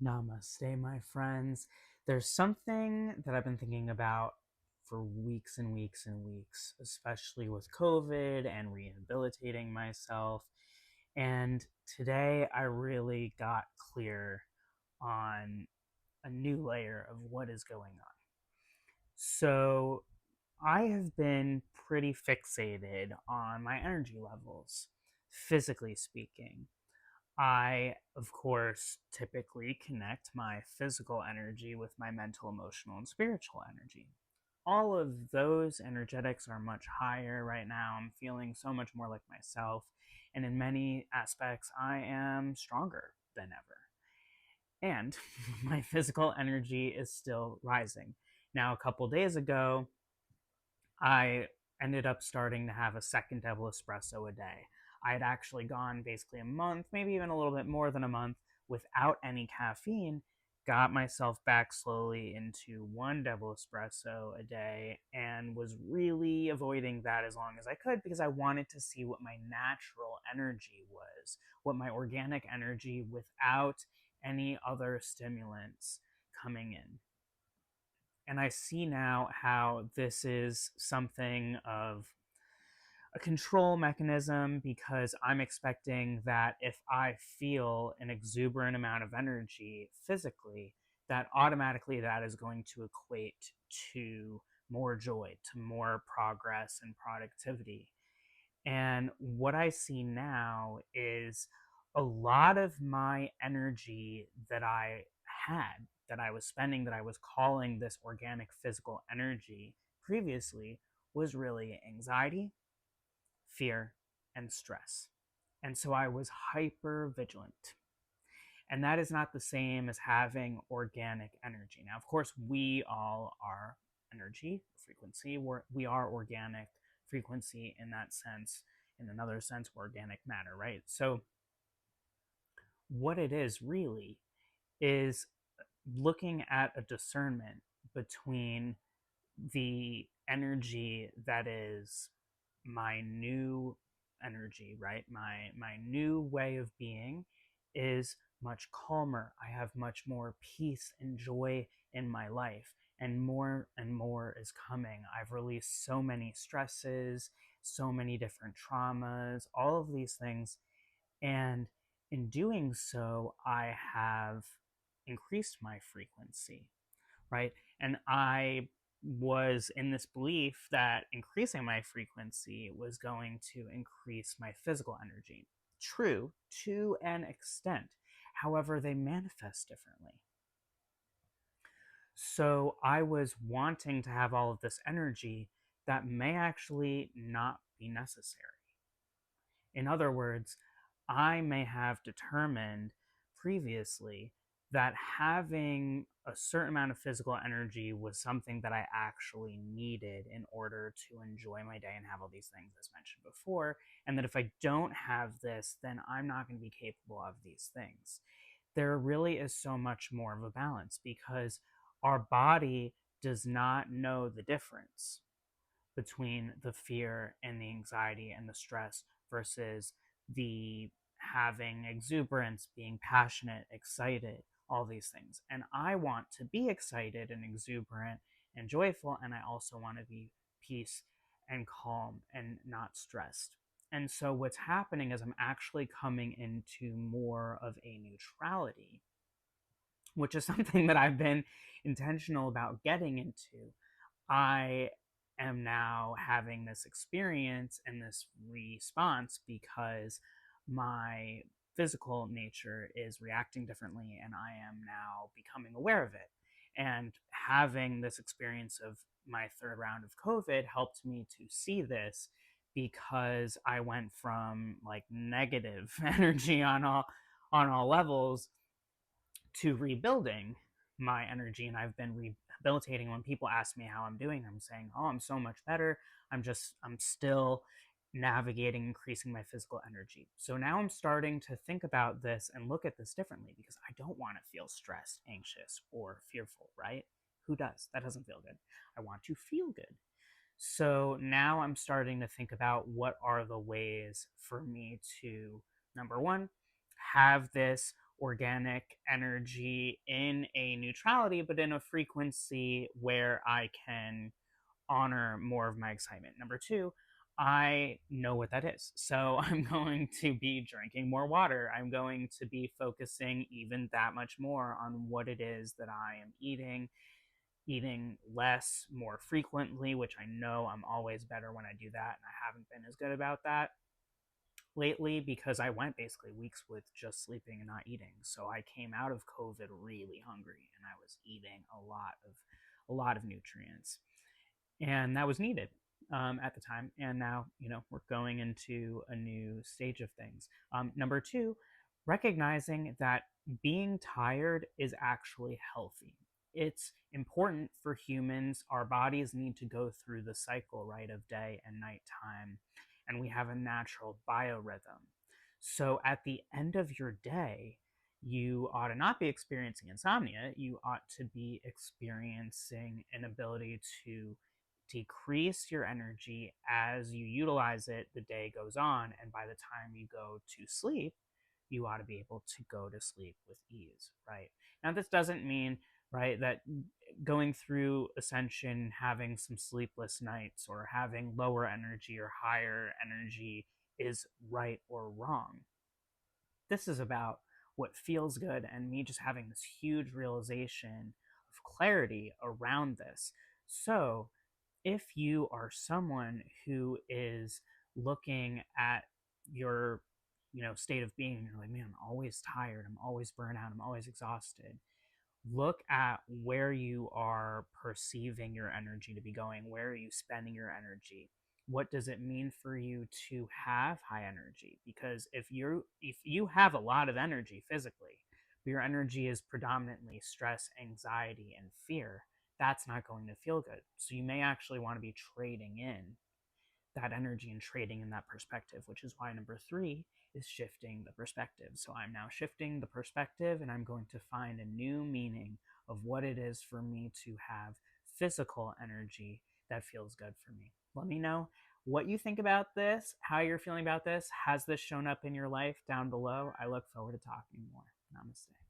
Namaste, my friends. There's something that I've been thinking about for weeks and weeks and weeks, especially with COVID and rehabilitating myself. And today I really got clear on a new layer of what is going on. So I have been pretty fixated on my energy levels, physically speaking. I, of course, typically connect my physical energy with my mental, emotional, and spiritual energy. All of those energetics are much higher right now. I'm feeling so much more like myself. And in many aspects, I am stronger than ever. And my physical energy is still rising. Now, a couple days ago, I ended up starting to have a second double espresso a day. I had actually gone basically a month, maybe even a little bit more than a month, without any caffeine, got myself back slowly into one double espresso a day, and was really avoiding that as long as I could because I wanted to see what my natural energy was, what my organic energy without any other stimulants coming in. And I see now how this is something of a control mechanism because I'm expecting that if I feel an exuberant amount of energy physically, that automatically that is going to equate to more joy, to more progress and productivity. And what I see now is a lot of my energy that I had, that I was spending, that I was calling this organic physical energy previously, was really anxiety, fear, and stress. And so I was hyper vigilant. And that is not the same as having organic energy. Now, of course, we all are energy, frequency. We are organic frequency in that sense. In another sense, we're organic matter, right? So, what it is really is looking at a discernment between the energy that is my new energy, right? My new way of being is much calmer. I have much more peace and joy in my life, and more is coming. I've released so many stresses, so many different traumas, all of these things, and in doing so, I have increased my frequency, right? And I was in this belief that increasing my frequency was going to increase my physical energy. True, to an extent. However, they manifest differently. So I was wanting to have all of this energy that may actually not be necessary. In other words, I may have determined previously that having a certain amount of physical energy was something that I actually needed in order to enjoy my day and have all these things as mentioned before. And that if I don't have this, then I'm not going to be capable of these things. There really is so much more of a balance because our body does not know the difference between the fear and the anxiety and the stress versus the having exuberance, being passionate, excited, all these things. And I want to be excited and exuberant and joyful, and I also want to be peace and calm and not stressed. And so what's happening is I'm actually coming into more of a neutrality, which is something that I've been intentional about getting into. I am now having this experience and this response because my physical nature is reacting differently and I am now becoming aware of it. And having this experience of my third round of COVID helped me to see this because I went from like negative energy on all levels to rebuilding my energy, and I've been rehabilitating. When people ask me how I'm doing, I'm saying, oh, I'm so much better. I'm still navigating increasing my physical energy. So now I'm starting to think about this and look at this differently because I don't want to feel stressed, anxious, or fearful, right? Who does? That doesn't feel good. I want to feel good. So now I'm starting to think about what are the ways for me to, number one, have this organic energy in a neutrality, but in a frequency where I can honor more of my excitement. Number two, I know what that is. So I'm going to be drinking more water. I'm going to be focusing even that much more on what it is that I am eating less more frequently, which I know I'm always better when I do that. And I haven't been as good about that lately because I went basically weeks with just sleeping and not eating. So I came out of COVID really hungry and I was eating a lot of nutrients, and that was needed at the time. And now, we're going into a new stage of things. Number two, recognizing that being tired is actually healthy. It's important for humans. Our bodies need to go through the cycle, right, of day and nighttime, and we have a natural biorhythm. So at the end of your day, you ought to not be experiencing insomnia. You ought to be experiencing an ability to decrease your energy as you utilize it. The day goes on, and by the time you go to sleep, you ought to be able to go to sleep with ease, right? Now, this doesn't mean, right, that going through ascension, having some sleepless nights, or having lower energy or higher energy is right or wrong. This is about what feels good, and me just having this huge realization of clarity around this. So, if you are someone who is looking at your state of being, and you're like, man, I'm always tired, I'm always burnt out, I'm always exhausted, look at where you are perceiving your energy to be going. Where are you spending your energy? What does it mean for you to have high energy? Because if you have a lot of energy physically, but your energy is predominantly stress, anxiety, and fear, that's not going to feel good. So you may actually want to be trading in that energy and trading in that perspective, which is why number three is shifting the perspective. So I'm now shifting the perspective, and I'm going to find a new meaning of what it is for me to have physical energy that feels good for me. Let me know what you think about this, how you're feeling about this. Has this shown up in your life down below? I look forward to talking more. Namaste.